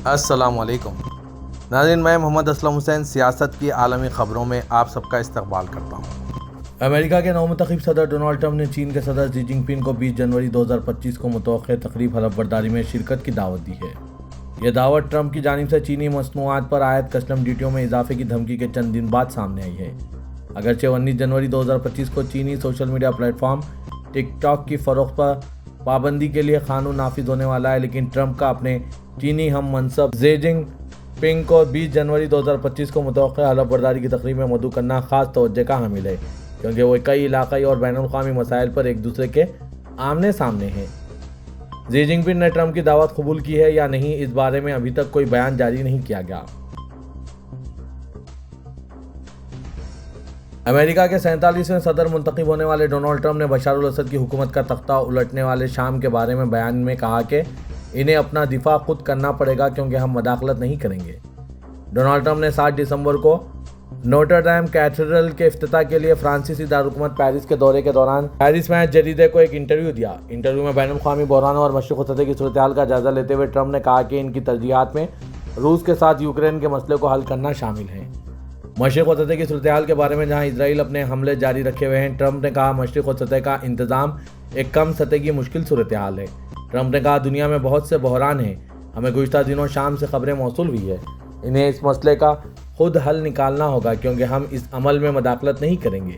السلام علیکم ناظرین، میں محمد اسلم حسین سیاست کی عالمی خبروں میں آپ سب کا استقبال کرتا ہوں۔ امریکہ کے نومنتخب صدر ڈونلڈ ٹرمپ نے چین کے صدر شی جن پنگ کو 20 جنوری 2025 کو متوقع تقریب حلف برداری میں شرکت کی دعوت دی ہے۔ یہ دعوت ٹرمپ کی جانب سے چینی مصنوعات پر عائد کسٹم ڈیوٹیوں میں اضافے کی دھمکی کے چند دن بعد سامنے آئی ہے۔ اگرچہ 19 جنوری 2025 کو چینی سوشل میڈیا پلیٹ فارم ٹک ٹاک کی فروخت پر پابندی کے لیے قانون نافذ ہونے والا ہے، لیکن ٹرمپ کا اپنے چینی ہم منصب شی جن پنگ کو 20 جنوری 2025 کو متوقع حلف برداری کی تقریب میں مدعو کرنا خاص توجہ کا حامل ہے، کیونکہ وہ کئی علاقائی اور بین الاقوامی مسائل پر ایک دوسرے کے آمنے سامنے ہیں۔ شی جن پنگ نے ٹرمپ کی دعوت قبول کی ہے یا نہیں، اس بارے میں ابھی تک کوئی بیان جاری نہیں کیا گیا۔ امریکہ کے 47ویں صدر منتخب ہونے والے ڈونلڈ ٹرمپ نے بشار الاسد کی حکومت کا تختہ الٹنے والے شام کے بارے میں بیان میں کہا کہ انہیں اپنا دفاع خود کرنا پڑے گا، کیونکہ ہم مداخلت نہیں کریں گے۔ ڈونلڈ ٹرمپ نے 7 دسمبر کو نوٹر ڈیم کیتھیڈرل کے افتتاح کے لیے فرانسیسی دارالحکومت پیرس کے دورے کے دوران پیرس میں جریدے کو ایک انٹرویو دیا۔ انٹرویو میں بین الاقوامی بحرانوں اور مشرق وسطی کی صورتحال کا جائزہ لیتے ہوئے ٹرمپ نے کہا کہ ان کی ترجیحات میں روس کے ساتھ یوکرین کے مسئلے کو حل کرنا شامل ہے۔ مشرق وسطی کی صورتحال کے بارے میں جہاں اسرائیل اپنے حملے جاری رکھے ہوئے ہیں، ٹرمپ نے کہا مشرق وسطی کا انتظام ایک کم سطح کی مشکل صورتحال ہے۔ ٹرمپ نے کہا دنیا میں بہت سے بحران ہیں، ہمیں گزشتہ دنوں شام سے خبریں موصول ہوئی ہیں، انہیں اس مسئلے کا خود حل نکالنا ہوگا، کیونکہ ہم اس عمل میں مداخلت نہیں کریں گے۔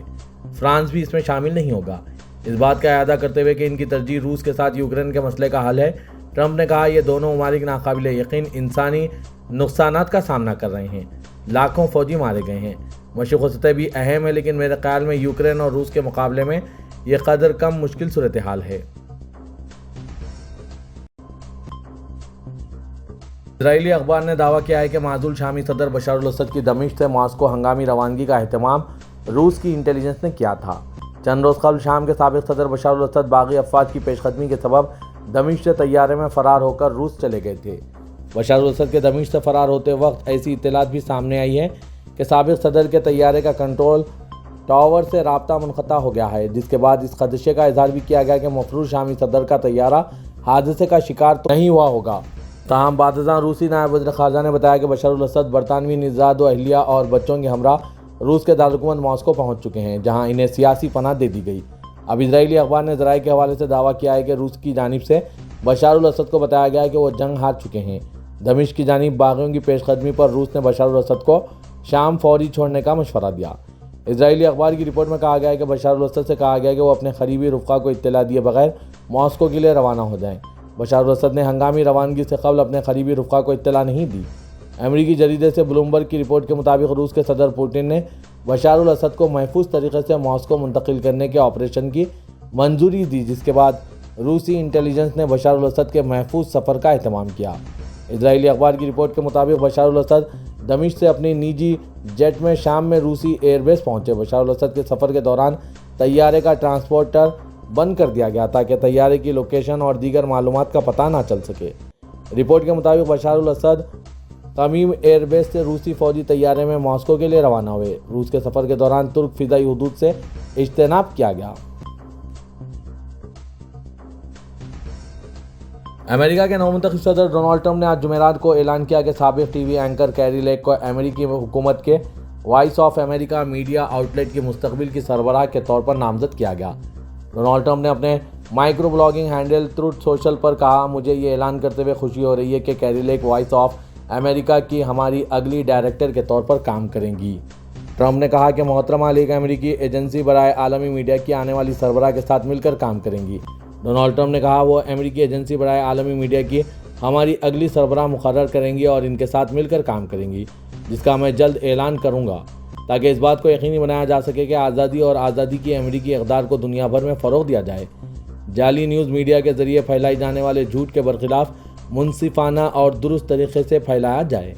فرانس بھی اس میں شامل نہیں ہوگا۔ اس بات کا اعادہ کرتے ہوئے کہ ان کی ترجیح روس کے ساتھ یوکرین کے مسئلے کا حل ہے، ٹرمپ نے کہا یہ دونوں ممالک ناقابل یقین انسانی نقصانات کا سامنا کر رہے ہیں، لاکھوں فوجی مارے گئے ہیں۔ مشرق وسطی بھی اہم ہے، لیکن میرے خیال میں یوکرین اور روس کے مقابلے میں یہ قدر کم مشکل صورتحال ہے۔ اسرائیلی اخبار نے دعویٰ کیا ہے کہ معزول شامی صدر بشار الاسد کی دمشق سے ماسکو ہنگامی روانگی کا اہتمام روس کی انٹیلیجنس نے کیا تھا۔ چند روز قبل شام کے سابق صدر بشار الاسد باغی افواج کی پیش قدمی کے سبب دمشق سے طیارے میں فرار ہو کر روس چلے گئے تھے۔ بشار الاسد کے دمشق سے فرار ہوتے وقت ایسی اطلاعات بھی سامنے آئی ہیں کہ سابق صدر کے طیارے کا کنٹرول ٹاور سے رابطہ منقطع ہو گیا ہے، جس کے بعد اس خدشے کا اظہار بھی کیا گیا کہ مفروض شامی صدر کا طیارہ حادثے کا شکار تو نہیں ہوا ہوگا۔ تاہم بعد ازاں روسی نائب وزیر خارجہ نے بتایا کہ بشار الاسد برطانوی نژاد و اہلیہ اور بچوں کے ہمراہ روس کے دارالحکومت ماسکو پہنچ چکے ہیں، جہاں انہیں سیاسی پناہ دے دی گئی۔ اب اسرائیلی اخبار نے ذرائع کے حوالے سے دعویٰ کیا ہے کہ روس کی جانب سے بشار الاسد کو بتایا گیا ہے کہ وہ جنگ ہار چکے ہیں۔ دمشق کی جانب باغیوں کی پیش قدمی پر روس نے بشار الاسد کو شام فوری چھوڑنے کا مشورہ دیا۔ اسرائیلی اخبار کی رپورٹ میں کہا گیا ہے کہ بشار الاسد سے کہا گیا ہے کہ وہ اپنے قریبی رفقا کو اطلاع دیے بغیر ماسکو کے لیے روانہ ہو جائیں۔ بشار الاسد نے ہنگامی روانگی سے قبل اپنے قریبی رفقا کو اطلاع نہیں دی۔ امریکی جریدے سے بلومبرگ کی رپورٹ کے مطابق روس کے صدر پوٹن نے بشار الاسد کو محفوظ طریقے سے ماسکو منتقل کرنے کے آپریشن کی منظوری دی، جس کے بعد روسی انٹیلیجنس نے بشار الاسد کے محفوظ سفر کا اہتمام کیا۔ اسرائیلی اخبار کی رپورٹ کے مطابق بشار الاسد دمشق سے اپنی نجی جیٹ میں شام میں روسی ایئر بیس پہنچے۔ بشار الاسد کے سفر کے دوران طیارے کا ٹرانسپورٹر بند کر دیا گیا تاکہ طیارے کی لوکیشن اور دیگر معلومات کا پتہ نہ چل سکے۔ رپورٹ کے مطابق بشار الاسد خمیم ایئر بیس سے روسی فوجی طیارے میں ماسکو کے لیے روانہ ہوئے۔ روس کے سفر کے دوران ترک فضائی حدود سے اجتناب کیا گیا۔ امریکہ کے نومنتخب صدر ڈونلڈ ٹرمپ نے آج جمعرات کو اعلان کیا کہ سابق T V anchor Kari Lake کو امریکی حکومت کے Voice of America media outlet کی مستقبل کی سربراہ کے طور پر نامزد کیا گیا۔ ڈونلڈ ٹرمپ نے اپنے microblogging handle Truth Social پر کہا، مجھے یہ اعلان کرتے ہوئے خوشی ہو رہی ہے کہ Kari Lake Voice of America کی ہماری اگلی ڈائریکٹر کے طور پر کام کریں گی۔ ٹرمپ نے کہا کہ محترمہ لیک امریکی ایجنسی برائے عالمی میڈیا کی آنے والی سربراہ کے ساتھ مل کر کام کریں گی۔ ڈونلڈ ٹرمپ نے کہا وہ امریکی ایجنسی برائے عالمی میڈیا کی ہماری اگلی سربراہ مقرر کریں گی اور ان کے ساتھ مل کر کام کریں گی، جس کا میں جلد اعلان کروں گا، تاکہ اس بات کو یقینی بنایا جا سکے کہ آزادی اور آزادی کی امریکی اقدار کو دنیا بھر میں فروغ دیا جائے۔ جعلی نیوز میڈیا کے ذریعے پھیلائی جانے والے جھوٹ کے برخلاف منصفانہ اور درست طریقے سے پھیلایا جائے۔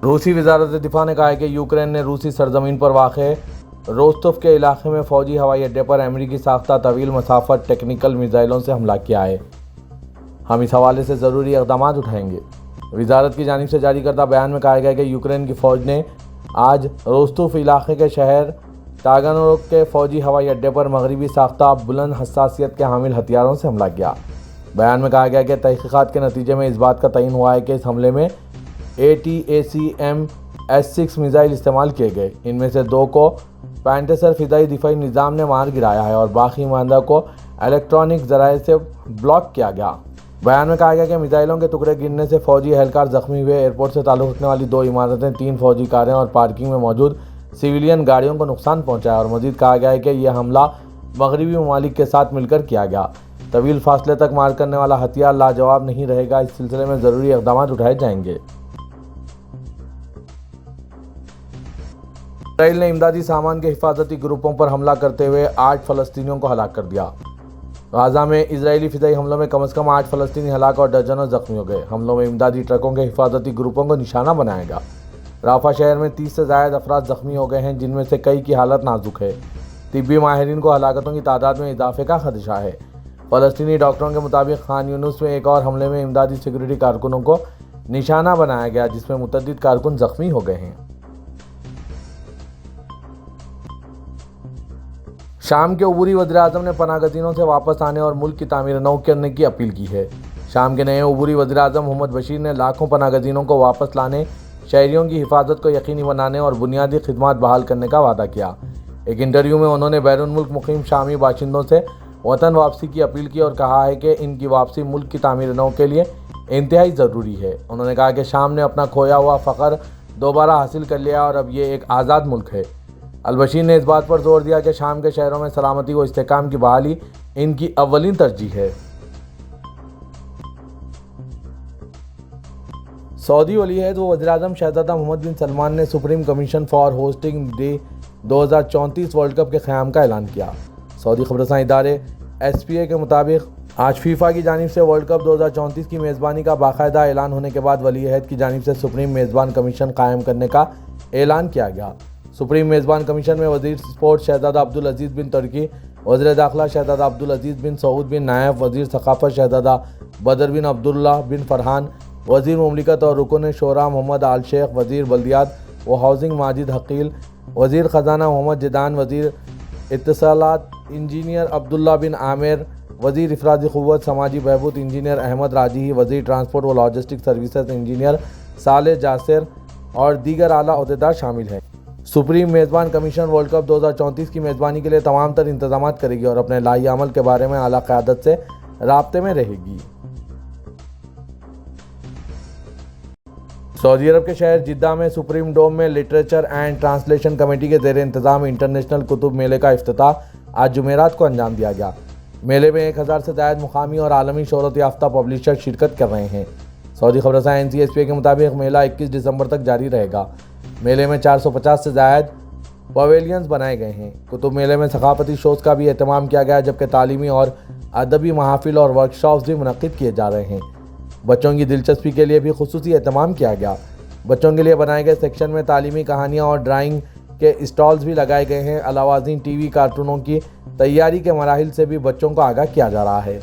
روسی وزارت دفاع نے کہا ہے کہ یوکرین نے روسی سرزمین پر واقع روستوف کے علاقے میں فوجی ہوائی اڈے پر امریکی ساختہ طویل مسافت ٹیکنیکل میزائلوں سے حملہ کیا ہے۔ ہم اس حوالے سے ضروری اقدامات اٹھائیں گے۔ وزارت کی جانب سے جاری کردہ بیان میں کہا گیا کہ یوکرین کی فوج نے آج روستوف علاقے کے شہر تاگانروگ کے فوجی ہوائی اڈے پر مغربی ساختہ بلند حساسیت کے حامل ہتھیاروں سے حملہ کیا۔ بیان میں کہا گیا کہ تحقیقات کے نتیجے میں اس بات کا تعین ہوا ہے کہ اس حملے میں ATACMS-6 میزائل استعمال کیے گئے۔ ان میں سے 2 کو پینٹسر فضائی دفاعی نظام نے مار گرایا ہے اور باقی ماندہ کو الیکٹرانک ذرائع سے بلاک کیا گیا۔ بیان میں کہا گیا کہ میزائلوں کے ٹکڑے گرنے سے فوجی اہلکار زخمی ہوئے۔ ایئرپورٹ سے تعلق رکھنے والی 2 عمارتیں، 3 فوجی کاریں اور پارکنگ میں موجود سویلین گاڑیوں کو نقصان پہنچا ہے، اور مزید کہا گیا ہے کہ یہ حملہ مغربی ممالک کے ساتھ مل کر کیا گیا۔ طویل فاصلے تک مار کرنے والا ہتھیار لاجواب نہیں رہے گا، اس سلسلے میں ضروری اقدامات اٹھائے جائیں گے۔ اسرائیل نے امدادی سامان کے حفاظتی گروپوں پر حملہ کرتے ہوئے 8 فلسطینیوں کو ہلاک کر دیا۔ غزہ میں اسرائیلی فضائی حملوں میں کم از کم 8 فلسطینی ہلاک اور درجنوں زخمی ہو گئے۔ حملوں میں امدادی ٹرکوں کے حفاظتی گروپوں کو نشانہ بنایا گیا۔ رافع شہر میں 30 سے زائد افراد زخمی ہو گئے ہیں، جن میں سے کئی کی حالت نازک ہے۔ طبی ماہرین کو ہلاکتوں کی تعداد میں اضافے کا خدشہ ہے۔ فلسطینی ڈاکٹروں کے مطابق خان یونس میں ایک اور حملے میں امدادی سیکورٹی کارکنوں کو نشانہ بنایا گیا، جس میں متعدد کارکن زخمی ہو گئے ہیں۔ شام کے عبوری وزیراعظم نے پناہ گزینوں سے واپس آنے اور ملک کی تعمیر نو کرنے کی اپیل کی ہے۔ شام کے نئے عبوری وزیراعظم محمد بشیر نے لاکھوں پناہ گزینوں کو واپس لانے، شہریوں کی حفاظت کو یقینی بنانے اور بنیادی خدمات بحال کرنے کا وعدہ کیا۔ ایک انٹرویو میں انہوں نے بیرون ملک مقیم شامی باشندوں سے وطن واپسی کی اپیل کی اور کہا ہے کہ ان کی واپسی ملک کی تعمیر نو کے لیے انتہائی ضروری ہے۔ انہوں نے کہا کہ شام نے اپنا کھویا ہوا فخر دوبارہ حاصل کر لیا اور اب یہ ایک آزاد ملک ہے۔ البشیر نے اس بات پر زور دیا کہ شام کے شہروں میں سلامتی و استحکام کی بحالی ان کی اولین ترجیح ہے۔ سعودی ولی عہد و وزیراعظم شہزادہ محمد بن سلمان نے supreme commission for hosting the 2034 world cup کے قیام کا اعلان کیا۔ سعودی خبررساں ادارے SPA کے مطابق آج فیفا کی جانب سے ورلڈ کپ 2034 کی میزبانی کا باقاعدہ اعلان ہونے کے بعد ولی عہد کی جانب سے سپریم میزبان کمیشن قائم کرنے کا اعلان کیا گیا۔ سپریم میزبان کمیشن میں وزیر اسپورٹ شہزادہ عبدالعزیز بن ترکی، وزیر داخلہ شہزادہ عبدالعزیز بن سعود بن نائف، وزیر ثقافت شہزادہ بدر بن عبداللہ بن فرحان، وزیر مملکت اور رکن شورا محمد آل شیخ، وزیر بلدیات و ہاؤسنگ ماجد حقیل، وزیر خزانہ محمد جدان، وزیر اتصالات انجینئر عبداللہ بن عامر، وزیر افرادی قوت سماجی بہبود انجینئر احمد راجحی، وزیر ٹرانسپورٹ و لاجسٹک سروسز انجینئر صالح جاسر اور دیگر اعلیٰ عہدیدار شامل ہیں۔ سپریم میزبان کمیشن ورلڈ کپ 2034 کی میزبانی کے لیے تمام تر انتظامات کرے گی اور اپنے لائحہ عمل کے بارے میں اعلیٰ قیادت سے رابطے میں رہے گی۔ سعودی عرب کے شہر جدہ میں سپریم ڈوم میں لٹریچر اینڈ ٹرانسلیشن کمیٹی کے زیر انتظام انٹرنیشنل کتب میلے کا افتتاح آج جمعرات کو انجام دیا گیا۔ میلے میں 1000 سے زائد مقامی اور عالمی شہرت یافتہ پبلشر شرکت کر رہے ہیں۔ سعودی خبررساں NCSPA کے مطابق میلہ 21 دسمبر تک جاری رہے گا۔ میلے میں 450 سے زائد پویلینز بنائے گئے ہیں۔ کتب میلے میں ثقافتی شوز کا بھی اہتمام کیا گیا ہے، جبکہ تعلیمی اور ادبی محافل اور ورکشاپس بھی منعقد کیے جا رہے ہیں۔ بچوں کی دلچسپی کے لیے بھی خصوصی اہتمام کیا گیا۔ بچوں کے لیے بنائے گئے سیکشن میں تعلیمی کہانیاں اور ڈرائنگ کے اسٹالز بھی لگائے گئے ہیں۔ علاوہ ازیں ٹی وی کارٹونوں کی تیاری کے مراحل سے بھی بچوں کو آگاہ کیا جا رہا ہے۔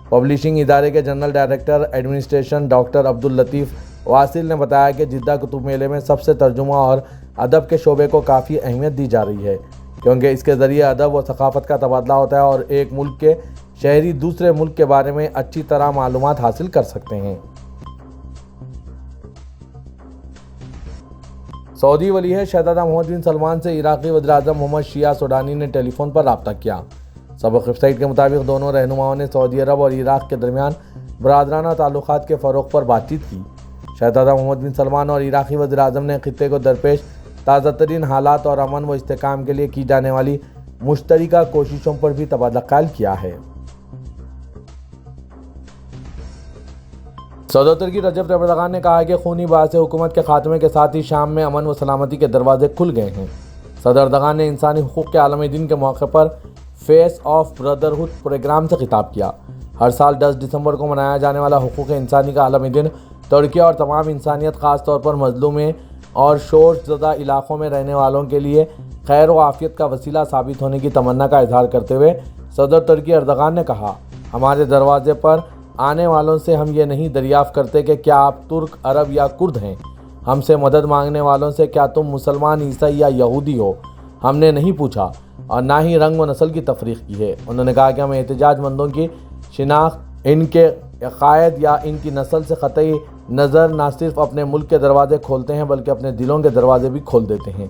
پبلشنگ ادارے کے general director administration doctor Abdul Latif واصل نے بتایا کہ جدہ کتب میلے میں سب سے ترجمہ اور ادب کے شعبے کو کافی اہمیت دی جا رہی ہے، کیونکہ اس کے ذریعے ادب و ثقافت کا تبادلہ ہوتا ہے اور ایک ملک کے شہری دوسرے ملک کے بارے میں اچھی طرح معلومات حاصل کر سکتے ہیں۔ سعودی ولی عہد شہزادہ محمد بن سلمان سے عراقی وزیراعظم محمد شیعہ سوڈانی نے ٹیلی فون پر رابطہ کیا۔ سابق ویب سائٹ کے مطابق دونوں رہنماؤں نے سعودی عرب اور عراق کے درمیان برادرانہ تعلقات کے فروغ پر بات چیت کی۔ شہزادہ محمد بن سلمان اور عراقی وزیراعظم نے خطے کو درپیش تازہ ترین حالات اور امن و استحکام کے لیے کی جانے والی مشترکہ کوششوں پر بھی تبادلہ خیال کیا ہے۔ صدر ترکی رجب طیب اردوغان نے کہا ہے کہ خونی باعث حکومت کے خاتمے کے ساتھ ہی شام میں امن و سلامتی کے دروازے کھل گئے ہیں۔ صدر اردوغان نے انسانی حقوق کے عالمی دن کے موقع پر فیس آف بردرہڈ پروگرام سے خطاب کیا۔ ہر سال 10 دسمبر کو منایا جانے والا حقوق انسانی کا عالمی دن ترکی اور تمام انسانیت، خاص طور پر مظلوم اور شور زدہ علاقوں میں رہنے والوں کے لیے خیر و عافیت کا وسیلہ ثابت ہونے کی تمنا کا اظہار کرتے ہوئے صدر ترکی اردوغان نے کہا، ہمارے دروازے پر آنے والوں سے ہم یہ نہیں دریافت کرتے کہ کیا آپ ترک، عرب یا کرد ہیں۔ ہم سے مدد مانگنے والوں سے کیا تم مسلمان، عیسائی یا یہودی ہو، ہم نے نہیں پوچھا اور نہ ہی رنگ و نسل کی تفریق کی ہے۔ انہوں نے کہا کہ ہم احتجاج مندوں کی شناخت ان کے عقائد یا ان کی نسل سے قطعی نظر نہ صرف اپنے ملک کے دروازے کھولتے ہیں بلکہ اپنے دلوں کے دروازے بھی کھول دیتے ہیں۔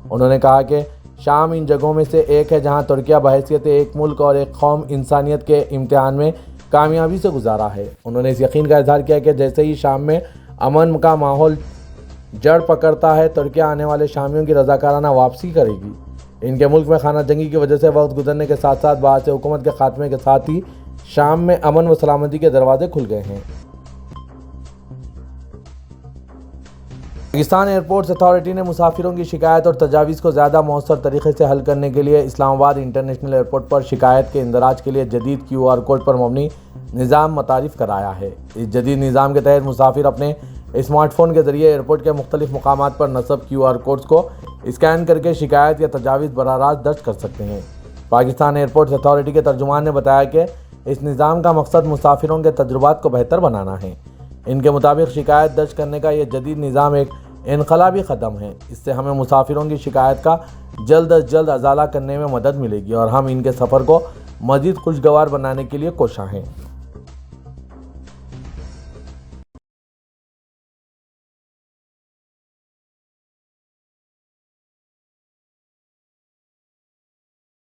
انہوں نے کہا کہ شام ان جگہوں میں سے ایک ہے جہاں ترکیہ بحیثیت ایک ملک اور ایک قوم انسانیت کے امتحان میں کامیابی سے گزارا ہے۔ انہوں نے اس یقین کا اظہار کیا کہ جیسے ہی شام میں امن کا ماحول جڑ پکڑتا ہے، ترکیہ آنے والے شامیوں کی رضاکارانہ واپسی کرے گی۔ ان کے ملک میں خانہ جنگی کی وجہ سے وقت گزرنے کے ساتھ ساتھ باعث حکومت کے خاتمے کے ساتھ ہی شام میں امن و سلامتی کے دروازے کھل گئے ہیں۔ پاکستان ایئرپورٹس اتھارٹی نے مسافروں کی شکایت اور تجاویز کو زیادہ مؤثر طریقے سے حل کرنے کے لیے اسلام آباد انٹرنیشنل ایئرپورٹ پر شکایت کے اندراج کے لیے جدید QR کوڈ پر مبنی نظام متعارف کرایا ہے۔ اس جدید نظام کے تحت مسافر اپنے اسمارٹ فون کے ذریعے ایئرپورٹ کے مختلف مقامات پر نصب QR کوڈز کو اسکین کر کے شکایت یا تجاویز براہ راست درج کر سکتے ہیں۔ پاکستان ایئرپورٹس اتھارٹی کے ترجمان نے بتایا کہ اس نظام کا مقصد مسافروں کے تجربات کو بہتر بنانا ہے۔ ان کے مطابق شکایت درج کرنے کا یہ جدید نظام ایک انقلابی قدم ہے۔ اس سے ہمیں مسافروں کی شکایت کا جلد از جلد ازالہ کرنے میں مدد ملے گی اور ہم ان کے سفر کو مزید خوشگوار بنانے کے لیے کوشاں ہیں۔